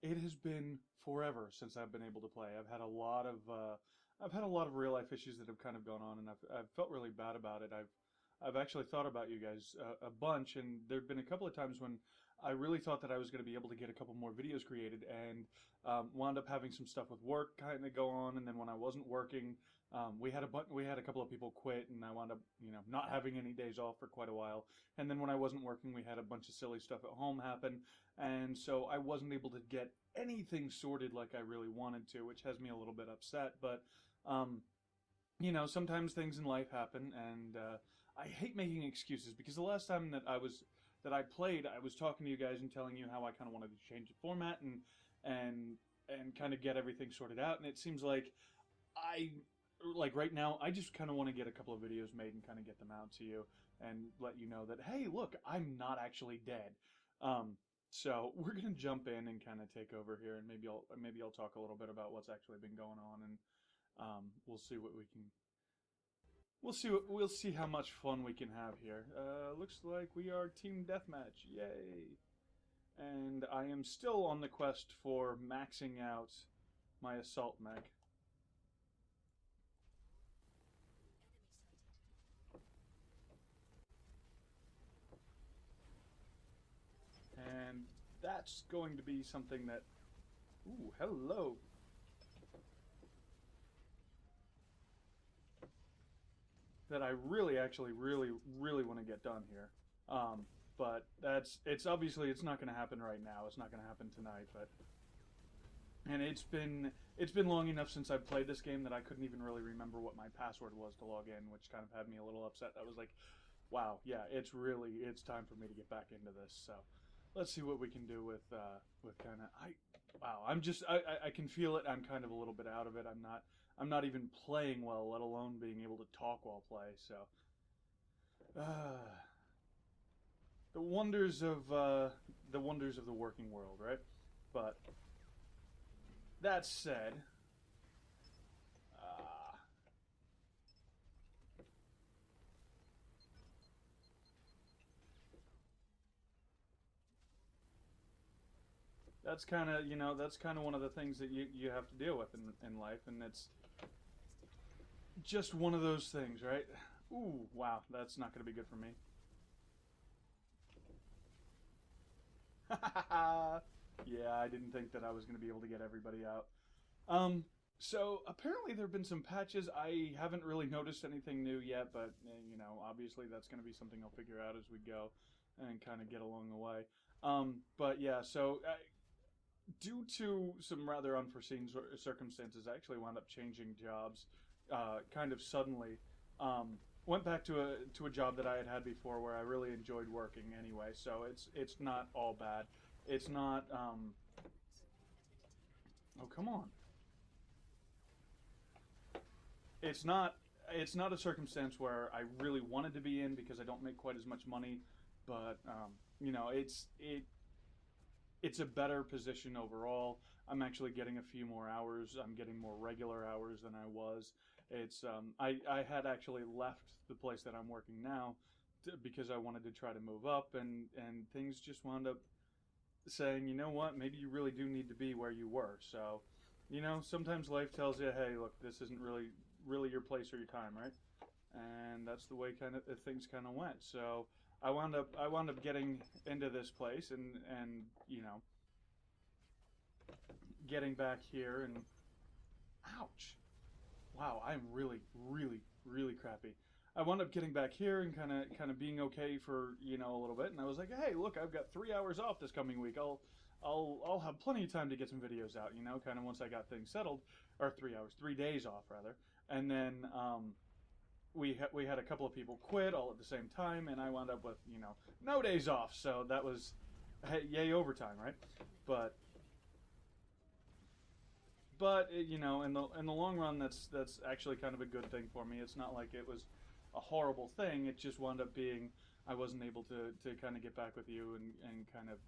it has been forever since I've been able to play. I've had a lot of real life issues that have kind of gone on, and I've felt really bad about it. I've actually thought about you guys a bunch, and there've been a couple of times when I really thought that I was going to be able to get a couple more videos created, and wound up having some stuff with work kind of go on, and then when I wasn't working, we had a couple of people quit, and I wound up not having any days off for quite a while, and then when I wasn't working, we had a bunch of silly stuff at home happen, and so I wasn't able to get anything sorted like I really wanted to, which has me a little bit upset, but. Um, Sometimes things in life happen, and I hate making excuses because the last time that I played, I was talking to you guys and telling you how I kind of wanted to change the format and and kind of get everything sorted out. And it seems like I like right now, I just kind of want to get a couple of videos made and kind of get them out to you and let you know that hey, look, I'm not actually dead. So we're gonna jump in and kind of take over here, and maybe I'll talk a little bit about what's actually been going on and. We'll see what we can. We'll see how much fun we can have here. Looks like we are team deathmatch. Yay! And I am still on the quest for maxing out my assault mech. And that's going to be something that. Ooh, hello. That I really, actually, really want to get done here. But it's obviously it's not going to happen right now. It's not going to happen tonight. But and it's been long enough since I've played this game that I couldn't even really remember what my password was to log in, which kind of had me a little upset. I was like, wow, yeah, it's time for me to get back into this. So let's see what we can do with kind of wow, I can feel it. I'm kind of a little bit out of it. I'm not even playing well, let alone being able to talk while play. So uh, the wonders of the working world, right? But that said, uh, that's kind of that's kind of one of the things that you have to deal with in life, and it's just one of those things, right? Ooh, wow, that's not going to be good for me. Yeah, I didn't think that I was going to be able to get everybody out. So apparently there have been some patches. I haven't really noticed anything new yet, but obviously that's going to be something I'll figure out as we go and kind of get along the way. But yeah, so due to some rather unforeseen circumstances, I actually wound up changing jobs kind of suddenly. Went back to a job that I had before where I really enjoyed working anyway, so it's not all bad. It's not. Oh, come on. It's not a circumstance where I really wanted to be in because I don't make quite as much money, but it's a better position overall. I'm actually getting a few more hours. I'm getting more regular hours than I was. It's I had actually left the place that I'm working now because I wanted to try to move up, and things just wound up saying, you know what, maybe you really do need to be where you were. So, sometimes life tells you, hey, look, this isn't really your place or your time, right? And that's the way kind of things kind of went. So I wound up getting into this place and getting back here and ouch. Wow, I'm really crappy. I wound up getting back here and kind of being okay for a little bit, and I was like, hey, look, I've got 3 hours off this coming week. I'll have plenty of time to get some videos out. Kind of once I got things settled, or 3 hours, 3 days off rather, and then we had a couple of people quit all at the same time, and I wound up with no days off. So that was hey, yay overtime, right? But in the long run, that's actually kind of a good thing for me. It's not like it was a horrible thing. It just wound up being I wasn't able to kind of get back with you and kind of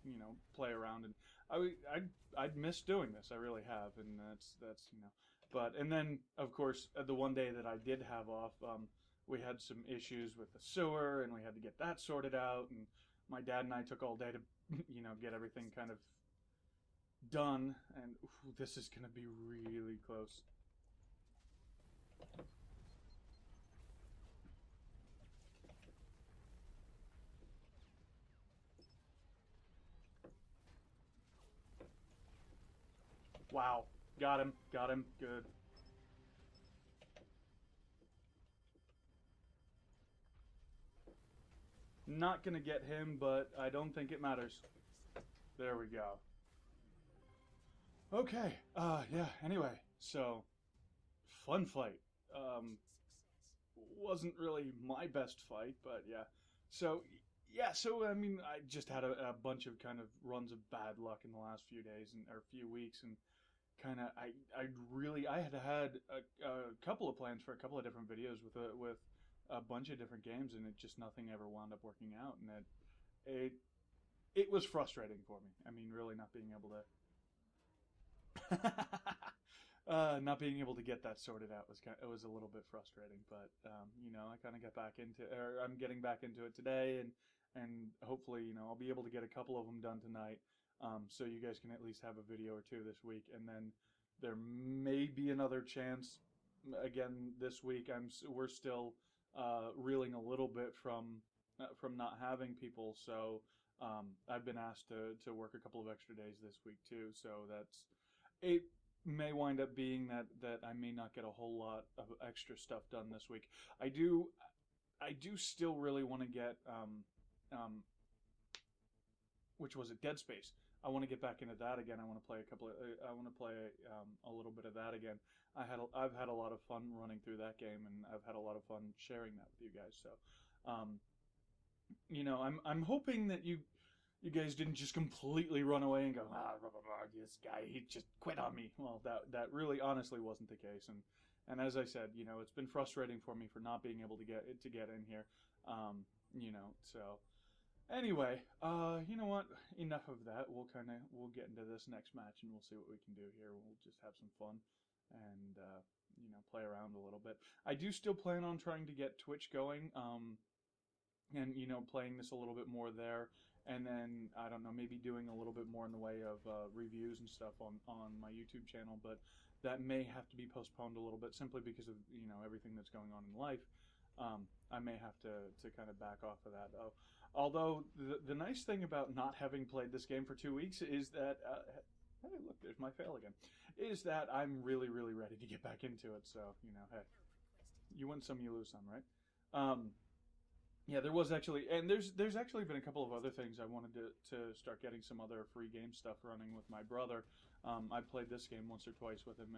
play around, and I'd miss doing this. I really have, and that's But and then of course the one day that I did have off, we had some issues with the sewer, and we had to get that sorted out, and my dad and I took all day to get everything kind of done, and ooh, this is going to be really close. Wow. Got him. Got him. Good. Not gonna get him, but I don't think it matters. There we go. Okay. Yeah, anyway. So, fun fight. Wasn't really my best fight, but yeah. So, yeah, so I mean, I just had a bunch of kind of runs of bad luck in the last few days and or few weeks, and kind of I had a couple of plans for a couple of different videos with a bunch of different games, and it just nothing ever wound up working out, and it it was frustrating for me. I mean, really not being able to not being able to get that sorted out it was a little bit frustrating, but you know, I kind of got back into, or I'm getting back into it today, and hopefully, you know, I'll be able to get a couple of them done tonight, so you guys can at least have a video or two this week, and then there may be another chance again this week. We're still reeling a little bit from not having people, so I've been asked to work a couple of extra days this week too, so it may wind up being that I may not get a whole lot of extra stuff done this week. I do still really want to get which was it, Dead Space. I want to get back into that again. I want to play I want to play a little bit of that again. I've had a lot of fun running through that game, and I've had a lot of fun sharing that with you guys. So, you know, I'm hoping that you guys didn't just completely run away and go, blah, blah, blah, this guy, he just quit on me. Well, that really honestly wasn't the case, and as I said, you know, it's been frustrating for me for not being able to get in here, you know. So anyway, you know what? Enough of that. We'll get into this next match, and we'll see what we can do here. We'll just have some fun and you know, play around a little bit. I do still plan on trying to get Twitch going, and you know, playing this a little bit more there. And then, I don't know, maybe doing a little bit more in the way of reviews and stuff on my YouTube channel, but that may have to be postponed a little bit simply because of, you know, everything that's going on in life. I may have to kind of back off of that. Although, the nice thing about not having played this game for 2 weeks is that, hey, look, there's my fail again, is that I'm really, really ready to get back into it. So, you know, hey, you win some, you lose some, right? Yeah, there was actually, and there's actually been a couple of other things I wanted to start getting some other free game stuff running with my brother. I played this game once or twice with him,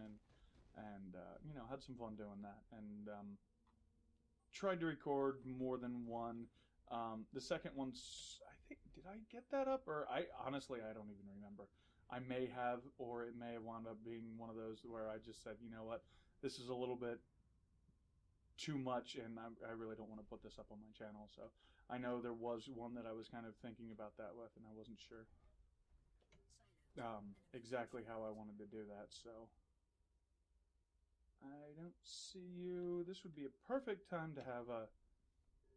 and you know, had some fun doing that, and tried to record more than one. The second one's, I think, did I get that up, or I honestly don't even remember. I may have, or it may have wound up being one of those where I just said, you know what, this is a little bit too much, and I really don't want to put this up on my channel. So I know there was one that I was kind of thinking about that with, and I wasn't sure exactly how I wanted to do that. So I don't see you. This would be a perfect time to have a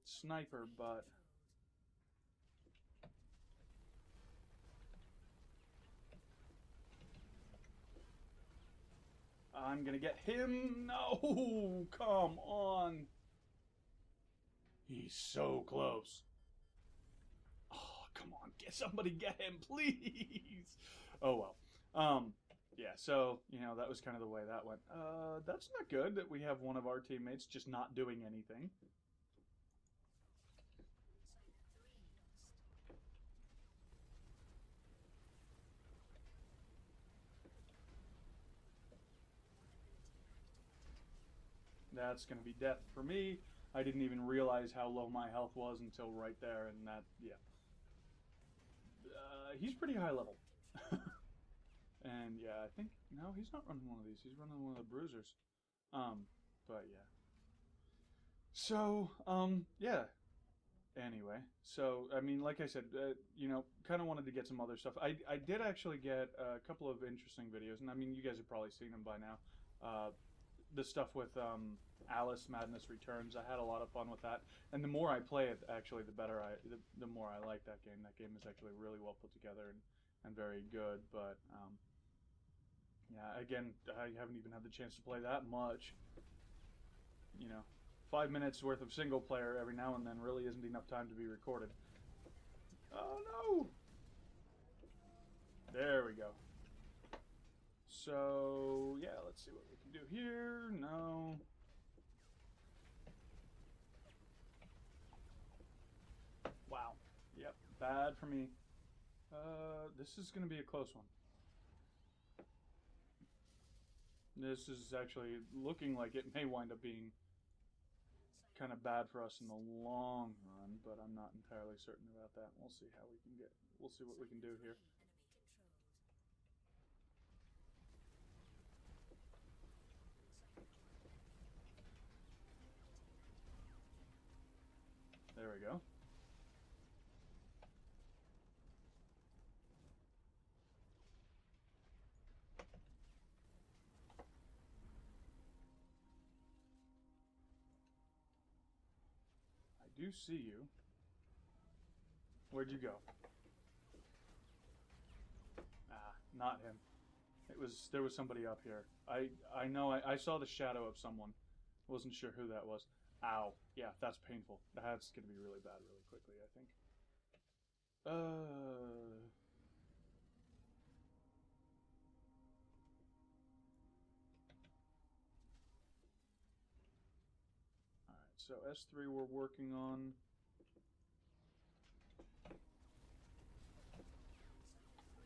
sniper, but I'm gonna get him. No, come on. He's so close. Oh, come on, somebody get him, please. Oh well. Yeah. So you know, that was kind of the way that went. That's not good. That we have one of our teammates just not doing anything. That's going to be death for me. I didn't even realize how low my health was until right there, and that, yeah. He's pretty high level. And yeah, I think, no, he's not running one of these. He's running one of the bruisers. But yeah. So, yeah. Anyway, so, I mean, like I said, you know, kind of wanted to get some other stuff. I did actually get a couple of interesting videos, and I mean, you guys have probably seen them by now. The stuff with Alice Madness Returns. I had a lot of fun with that, and the more I play it, actually, the better the more I like that game. That game is actually really well put together and very good. But Yeah, again, I haven't even had the chance to play that much. You know, 5 minutes worth of single player every now and then really isn't enough time to be recorded. Oh no! There we go. So, yeah, let's see what we can do here. No. Wow. Yep, bad for me. This is going to be a close one. This is actually looking like it may wind up being kind of bad for us in the long run, but I'm not entirely certain about that. We'll see how we can get. We'll see what we can do here. There we go. I do see you. Where'd you go? Ah, not him. There was somebody up here. I know I saw the shadow of someone. Wasn't sure who that was. Ow. Yeah, that's painful. That's gonna be really bad really quickly, I think. Alright, so S3 we're working on.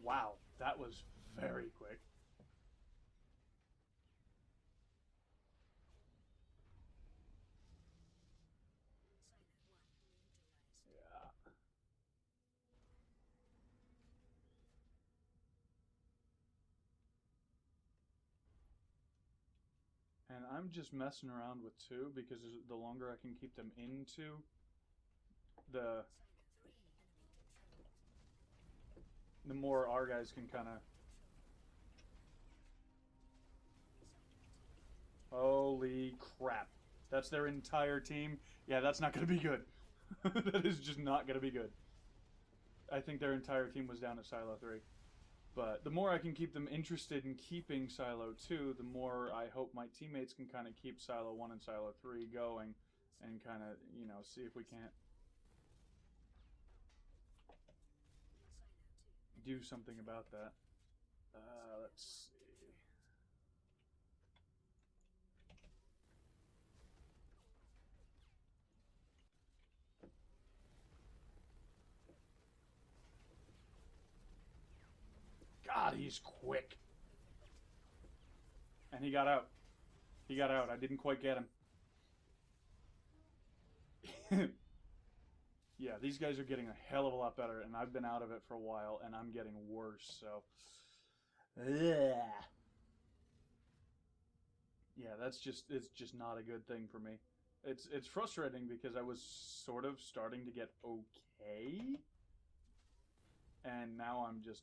Wow, that was very quick. Yeah. And I'm just messing around with two because the longer I can keep them into the more our guys can kind of. Holy crap. That's their entire team. Yeah, that's not going to be good. That is just not going to be good. I think their entire team was down at Silo 3. But the more I can keep them interested in keeping Silo 2, the more I hope my teammates can kind of keep Silo 1 and Silo 3 going and kind of, see if we can't do something about that. Let's see. God, he's quick. And he got out. He got out. I didn't quite get him. Yeah, these guys are getting a hell of a lot better, and I've been out of it for a while, and I'm getting worse, so. Yeah, it's just not a good thing for me. It's frustrating because I was sort of starting to get okay, and now I'm just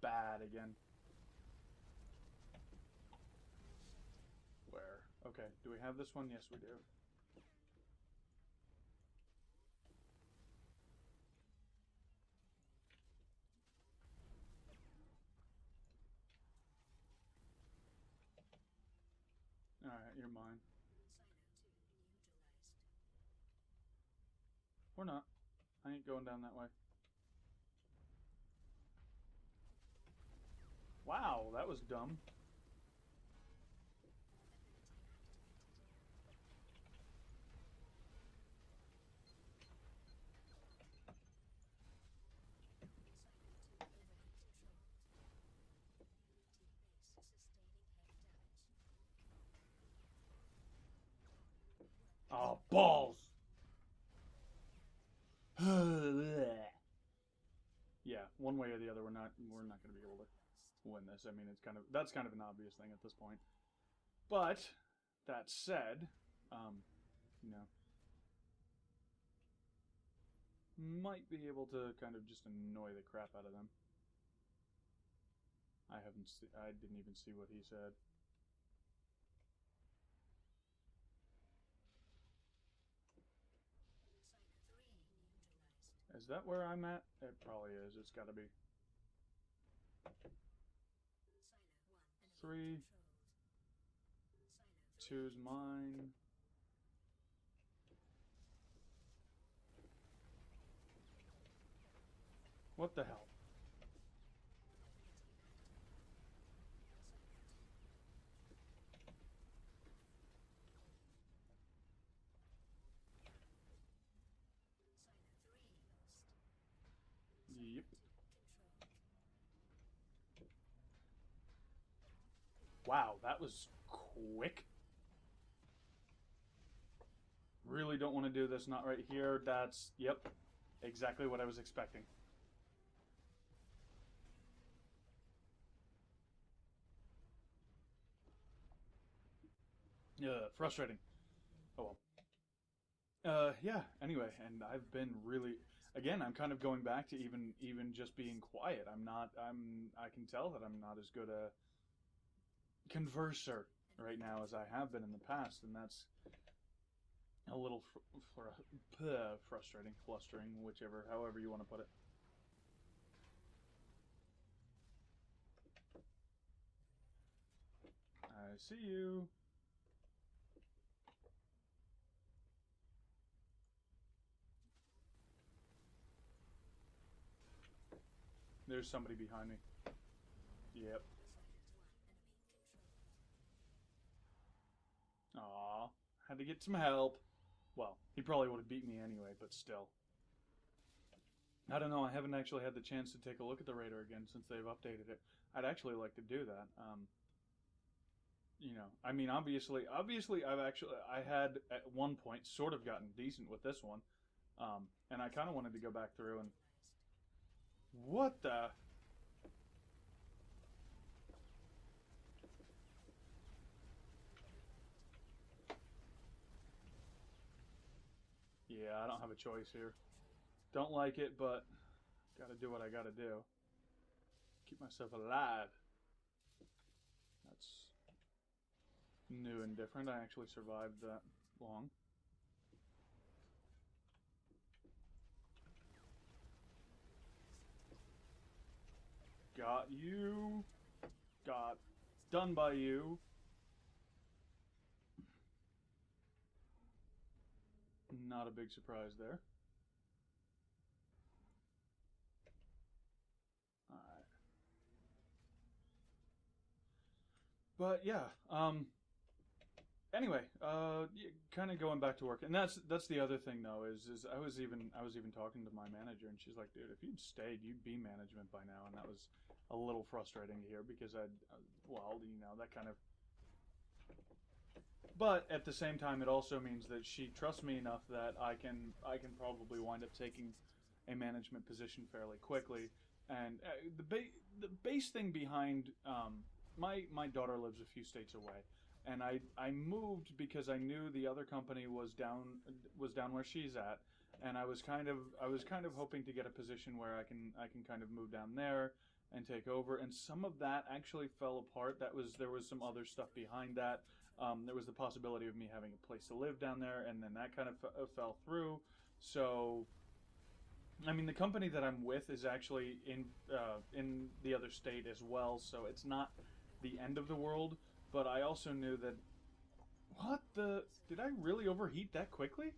bad again. Where? Okay, do we have this one? Yes, we do. Alright, you're mine. Or not. I ain't going down that way. Wow, that was dumb. Oh, balls! Yeah, one way or the other, we're not going to be able to win this. I mean, that's kind of an obvious thing at this point. But that said, you know, might be able to kind of just annoy the crap out of them. I didn't even see what he said. Is that where I'm at? It probably is. It's got to be. 3. 2's mine. What the hell? Yep. Wow, that was quick. Really don't want to do this, not right here. That's, yep, exactly what I was expecting. Frustrating. Oh well. Yeah, anyway, and I've been really, again, I'm kind of going back to even just being quiet. I can tell that I'm not as good a converser right now as I have been in the past, and that's a little frustrating, flustering, however you want to put it. I see you. There's somebody behind me. Yep. Aw, had to get some help. Well, he probably would have beat me anyway, but still. I don't know, I haven't actually had the chance to take a look at the radar again since they've updated it. I'd actually like to do that. You know, I mean, obviously, I had at one point sort of gotten decent with this one, and I kind of wanted to go back through and what the? Yeah, I don't have a choice here. Don't like it, but gotta do what I gotta do. Keep myself alive. That's new and different. I actually survived that long. Got you. Got done by you. Not a big surprise there. Alright. But yeah, anyway, kind of going back to work, and that's the other thing though is I was even talking to my manager, and she's like, dude, if you'd stayed, you'd be management by now, and that was a little frustrating to hear because well, you know, that kind of. But at the same time, it also means that she trusts me enough that I can probably wind up taking a management position fairly quickly. And the base thing behind my daughter lives a few states away, and I moved because I knew the other company was down where she's at, and I was kind of hoping to get a position where I can kind of move down there and take over. And some of that actually fell apart. There was some other stuff behind that. There was the possibility of me having a place to live down there, and then that kind of fell through. So, I mean, the company that I'm with is actually in the other state as well, so it's not the end of the world. But I also knew that. What the? Did I really overheat that quickly?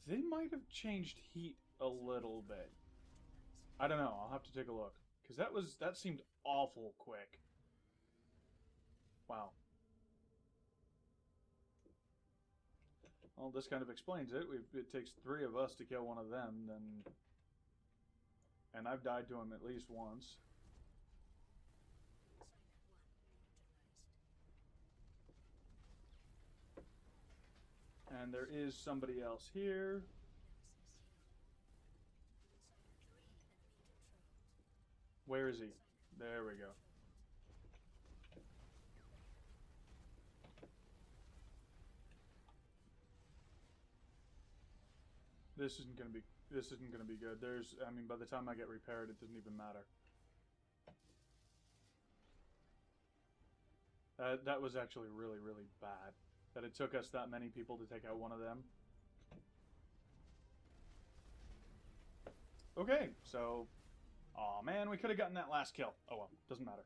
They might have changed heat a little bit. I don't know. I'll have to take a look because that seemed awful quick. Wow. Well, this kind of explains it. It takes 3 of us to kill one of them, then, and I've died to him at least once. And there is somebody else here. Where is he? There we go. This isn't gonna be good. I mean, by the time I get repaired, it doesn't even matter. That was actually really, really bad. That it took us that many people to take out one of them. Okay, so... Aw, man, we could have gotten that last kill. Oh well, doesn't matter.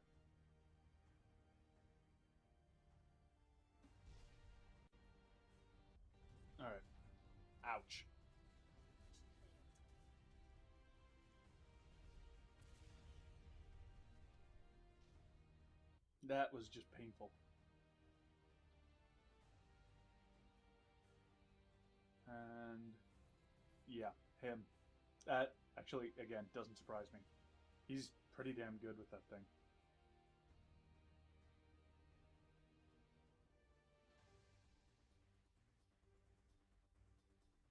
Alright. Ouch. That was just painful. And... yeah, him. That, actually, again, doesn't surprise me. He's pretty damn good with that thing.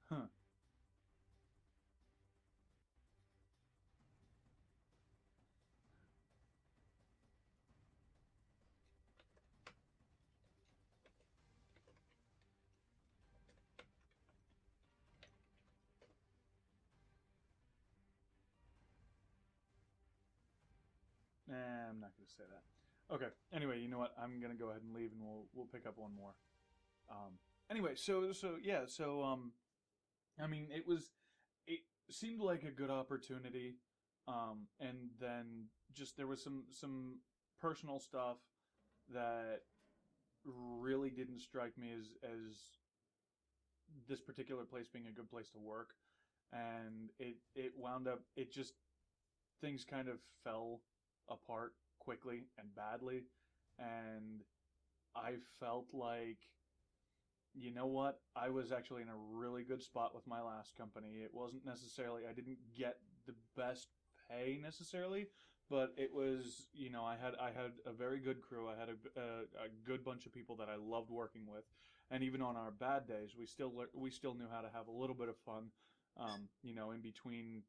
Huh. Nah, I'm not going to say that. Okay. Anyway, you know what? I'm going to go ahead and leave, and we'll pick up one more. Anyway, I mean, it seemed like a good opportunity, and then just there was some personal stuff that really didn't strike me as this particular place being a good place to work, and it wound up it just things kind of fell apart quickly and badly, and I felt like, you know what? I was actually in a really good spot with my last company. It wasn't necessarily, I didn't get the best pay necessarily, but it was, I had a very good crew. I had a good bunch of people that I loved working with, and even on our bad days, we still knew how to have a little bit of fun. In between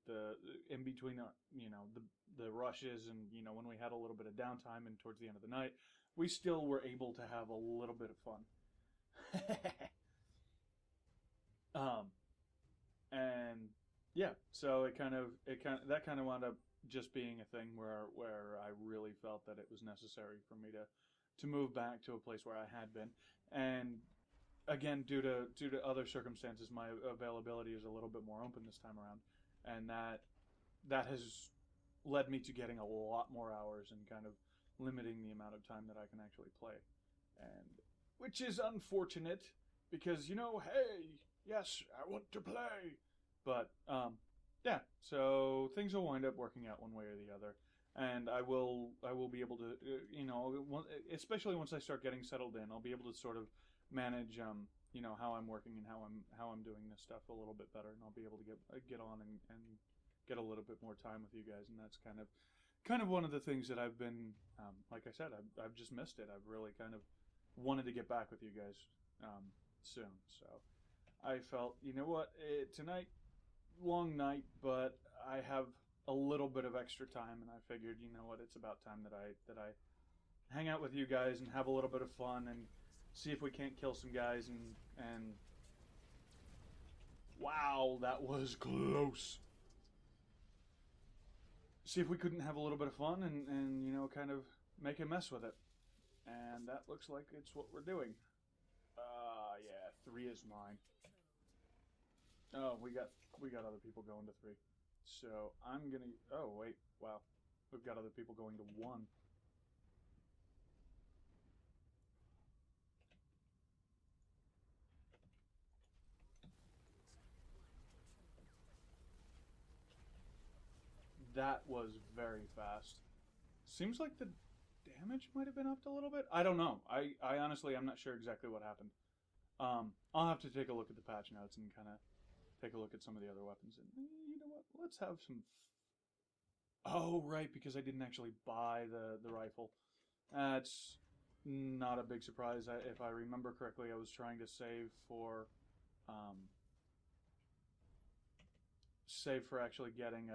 the rushes, and when we had a little bit of downtime and towards the end of the night, we still were able to have a little bit of fun. um, and yeah, so that kind of wound up just being a thing where I really felt that it was necessary for me to move back to a place where I had been, and again, due to other circumstances, my availability is a little bit more open this time around, and that has led me to getting a lot more hours and kind of limiting the amount of time that I can actually play, and which is unfortunate because hey, yes, I want to play, but yeah, so things will wind up working out one way or the other, and I will be able to especially once I start getting settled in, I'll be able to sort of manage how I'm working and how I'm doing this stuff a little bit better, and I'll be able to get on and get a little bit more time with you guys, and that's kind of one of the things that I've been, like I said, I've just missed it. I've really kind of wanted to get back with you guys soon. So I felt, you know what, tonight, long night, but I have a little bit of extra time, and I figured, you know what, it's about time that I hang out with you guys and have a little bit of fun and see if we can't kill some guys, and wow, that was close. See if we couldn't have a little bit of fun and kind of make a mess with it. And that looks like it's what we're doing. Yeah, 3 is mine. Oh, we got other people going to 3. So I'm gonna. Oh wait, wow, we've got other people going to 1. That was very fast. Seems like the damage might have been upped a little bit. I don't know. I honestly, I'm not sure exactly what happened. I'll have to take a look at the patch notes and kind of take a look at some of the other weapons. And you know what? Let's have some. Oh, right, because I didn't actually buy the rifle. That's not a big surprise. If I remember correctly, I was trying to save for actually getting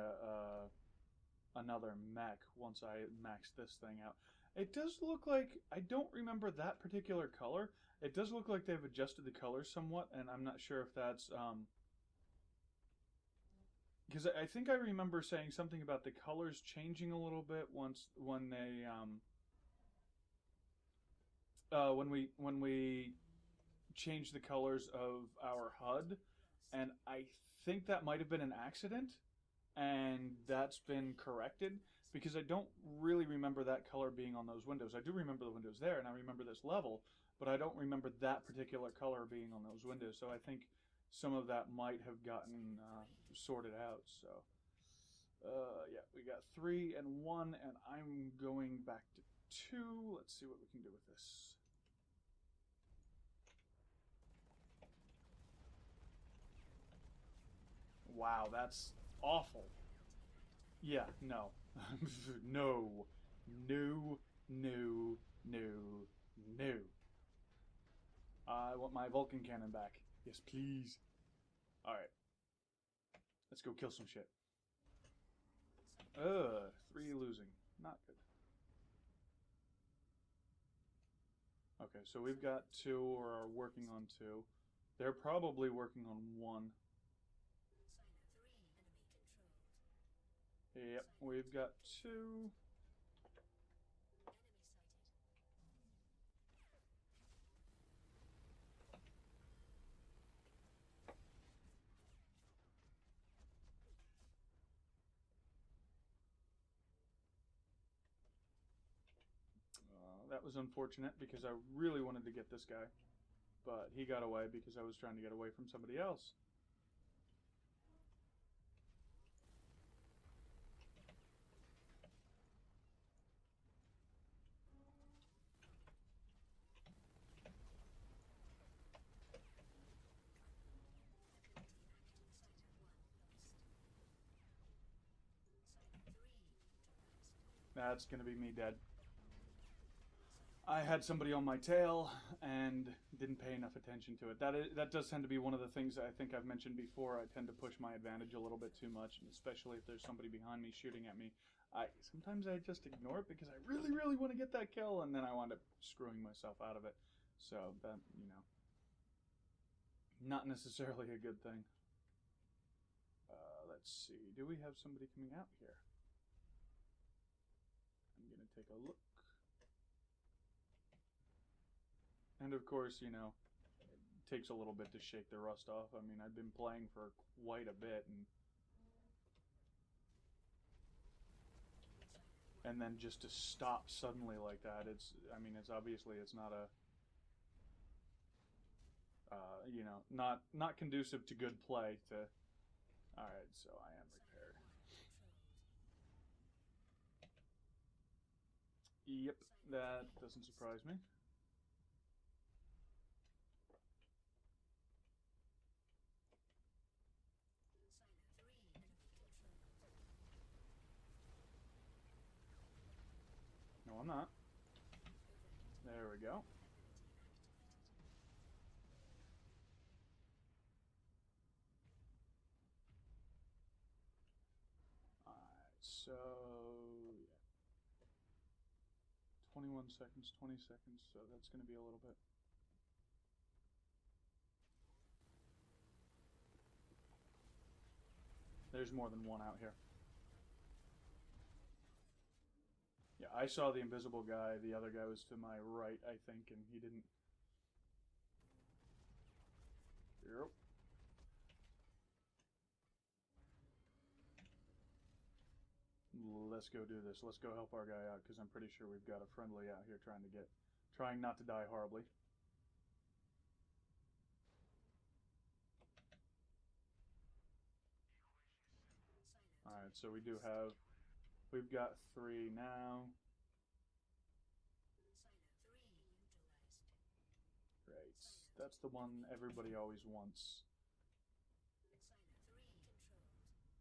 another mech once I max this thing out. It does look like, I don't remember that particular color. It does look like they've adjusted the color somewhat, and I'm not sure if that's because I think I remember saying something about the colors changing a little bit when we changed the colors of our HUD, and I think that might have been an accident, and that's been corrected because I don't really remember that color being on those windows. I do remember the windows there, and I remember this level, but I don't remember that particular color being on those windows. So I think some of that might have gotten sorted out. So yeah, we got 3 and 1, and I'm going back to 2. Let's see what we can do with this. Wow, that's awful. Yeah, no. No. No. No. No. No. I want my Vulcan cannon back. Yes, please. Alright. Let's go kill some shit. 3 losing. Not good. Okay, so we've got 2 or are working on 2. They're probably working on 1. Yep, we've got 2. That was unfortunate because I really wanted to get this guy, but he got away because I was trying to get away from somebody else. That's going to be me dead. I had somebody on my tail and didn't pay enough attention to it. That does tend to be one of the things I think I've mentioned before. I tend to push my advantage a little bit too much, and especially if there's somebody behind me shooting at me. Sometimes I just ignore it because I really, really want to get that kill, and then I wind up screwing myself out of it. So that, not necessarily a good thing. Let's see. Do we have somebody coming out here? I'm going to take a look. And of course, it takes a little bit to shake the rust off. I mean, I've been playing for quite a bit, and then just to stop suddenly like that, it's obviously it's not a, not conducive to good play to. All right, so I am repaired. Yep, that doesn't surprise me. No, I'm not. There we go. Alright, so yeah. 21 seconds, 20 seconds, so that's going to be a little bit. There's more than one out here. Yeah, I saw the invisible guy. The other guy was to my right, I think, and he didn't. Yep. Let's go do this. Let's go help our guy out, because I'm pretty sure we've got a friendly out here trying not to die horribly. Alright, so we've got 3 now. Great. That's the one everybody always wants.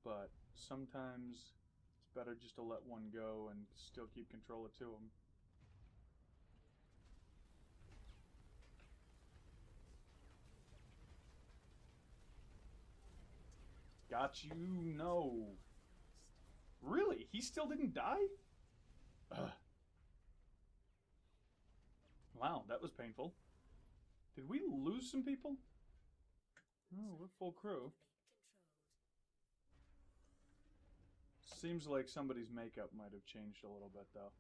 But sometimes it's better just to let one go and still keep control of 2 of them. Got you? No. Really? He still didn't die? Ugh. Wow, that was painful. Did we lose some people? Oh, we're full crew. Seems like somebody's makeup might have changed a little bit, though.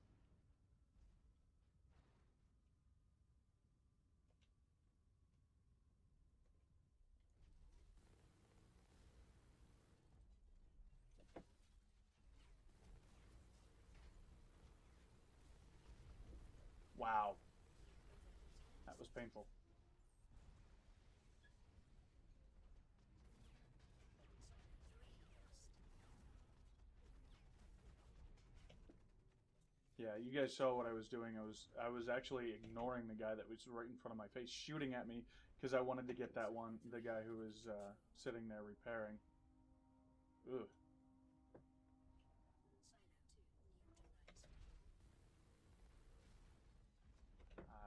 Wow. That was painful. Yeah, you guys saw what I was doing. I was actually ignoring the guy that was right in front of my face, shooting at me because I wanted to get that one, the guy who was sitting there repairing. Ugh.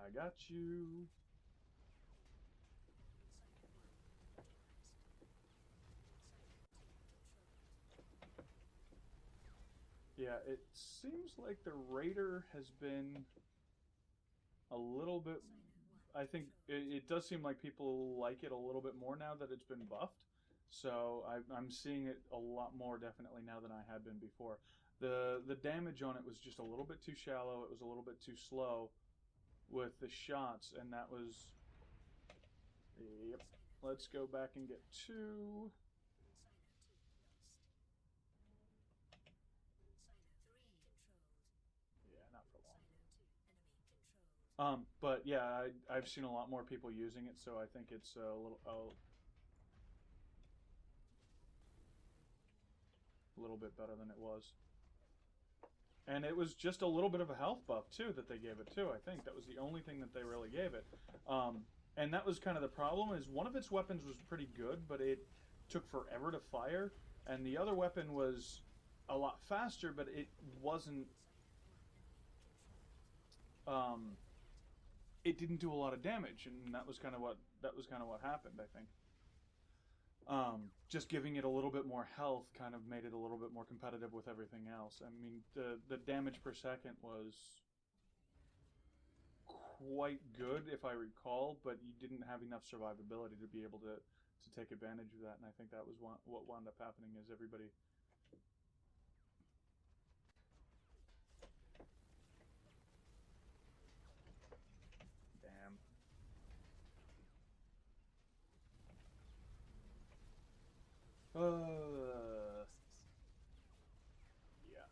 I got you. Yeah, it seems like the Raider has been a little bit. I think it does seem like people like it a little bit more now that it's been buffed. So I'm seeing it a lot more definitely now than I had been before. The damage on it was just a little bit too shallow. It was a little bit too slow with the shots, and that was. Yep. Let's go back and get two. Yeah, not for long. But yeah, I've seen a lot more people using it, so I think it's a little bit better than it was. And it was just a little bit of a health buff too that they gave it too. I think that was the only thing that they really gave it. And that was kind of the problem. Is one of its weapons was pretty good, but it took forever to fire, and the other weapon was a lot faster, but it wasn't. Um, it didn't do a lot of damage, and that was kind of what happened. I think. Just giving it a little bit more health kind of made it a little bit more competitive with everything else. I mean, the damage per second was quite good, if I recall, but you didn't have enough survivability to be able to take advantage of that. And I think that was what wound up happening is everybody. Damn. Yeah.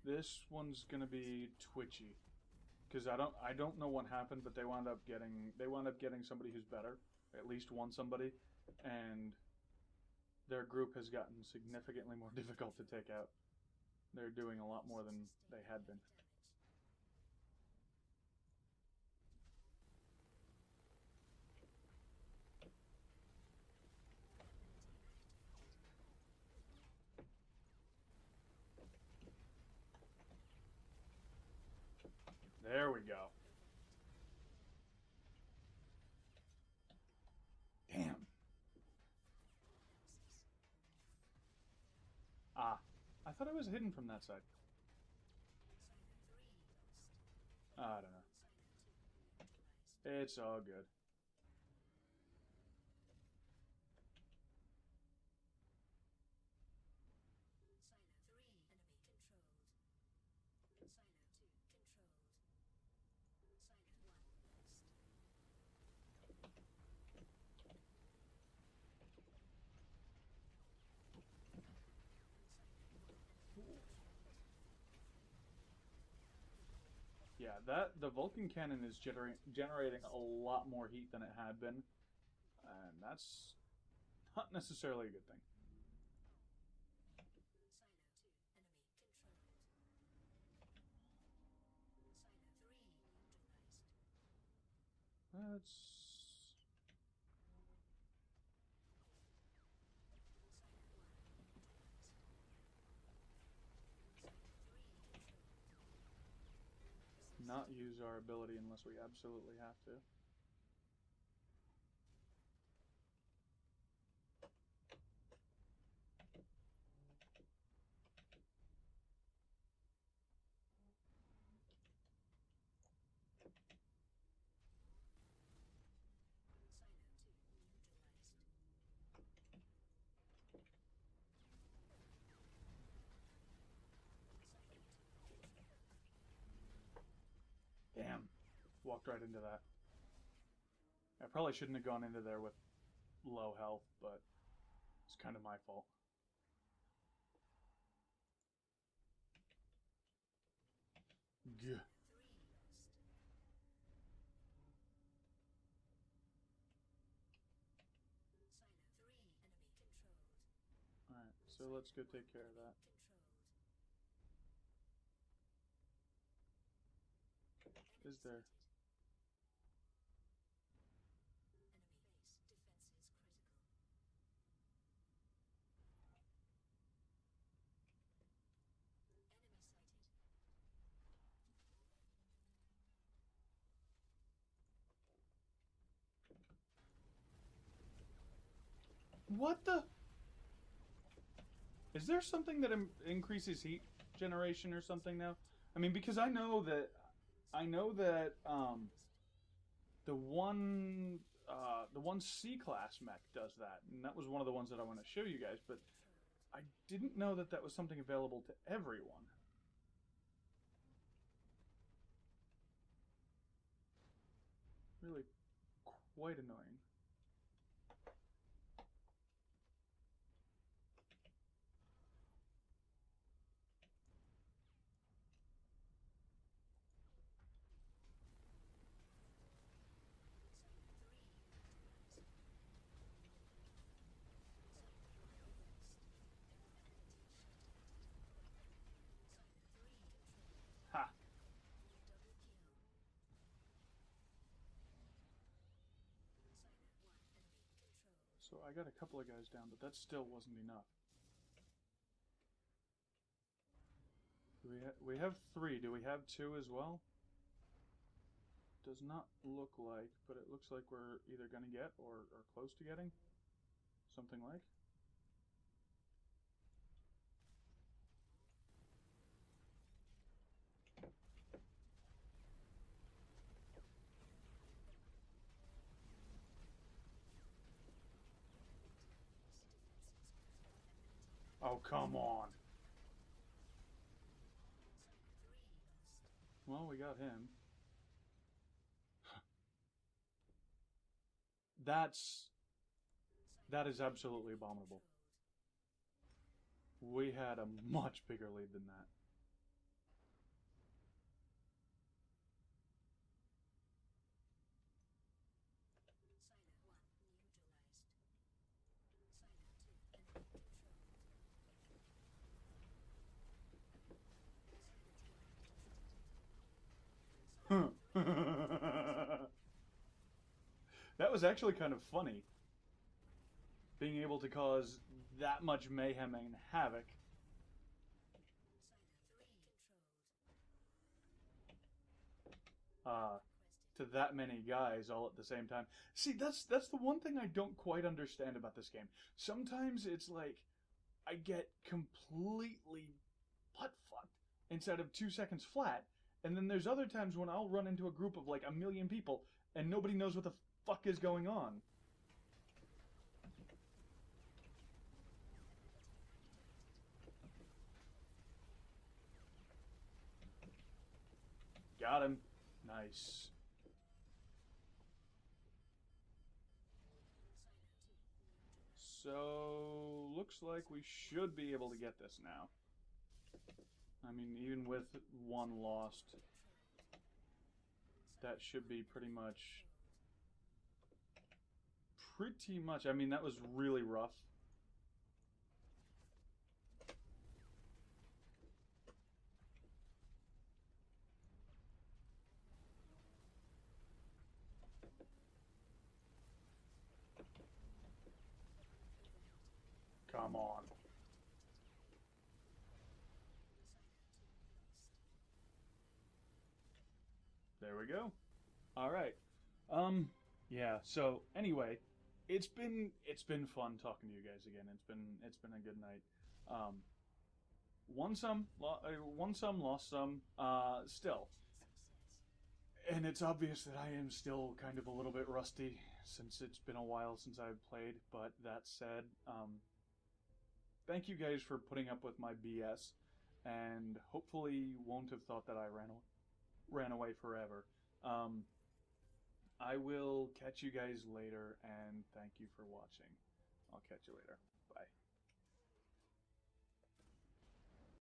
This one's gonna be twitchy because I don't know what happened, but they wound up getting somebody who's better, at least one somebody, and their group has gotten significantly more difficult to take out. They're doing a lot more than they had been. There we go. Damn. Ah, I thought I was hidden from that side. I don't know. It's all good. Yeah, that the Vulcan cannon is generating a lot more heat than it had been, and that's not necessarily a good thing. That's not use our ability unless we absolutely have to. Damn, walked right into that. I probably shouldn't have gone into there with low health, but it's kind of my fault. so let's go take care of that. Is there? What the? Is there something that increases heat generation or something now? I mean, because I know that the one the one C class mech does that, and that was one of the ones that I want to show you guys. But I didn't know that that was something available to everyone. Really, quite annoying. Ha! So I got a couple of guys down, but that still wasn't enough. We have three. Do we have two as well? Does not look like, but it looks like we're either going to get or close to getting. Something like. Oh, come on. Well, we got him. That is absolutely abominable. We had a much bigger lead than that. That was actually kind of funny. Being able to cause that much mayhem and havoc. Uh, to that many guys all at the same time. See, that's the one thing I don't quite understand about this game. Sometimes it's like I get completely butt fucked inside of 2 seconds flat, and then there's other times when I'll run into a group of like a million people and nobody knows what the fuck is going on. Got him. Nice. So, looks like we should be able to get this now. I mean, even with one lost, that should be pretty much... I mean, that was really rough. Come on. There we go. All right. Yeah, so anyway, it's been fun talking to you guys again. It's been a good night. Won some, lost some. Still, and it's obvious that I am still kind of a little bit rusty since it's been a while since I've played. But that said, thank you guys for putting up with my BS, and hopefully you won't have thought that I ran away forever. Um, I will catch you guys later, and thank you for watching. I'll catch you later. Bye.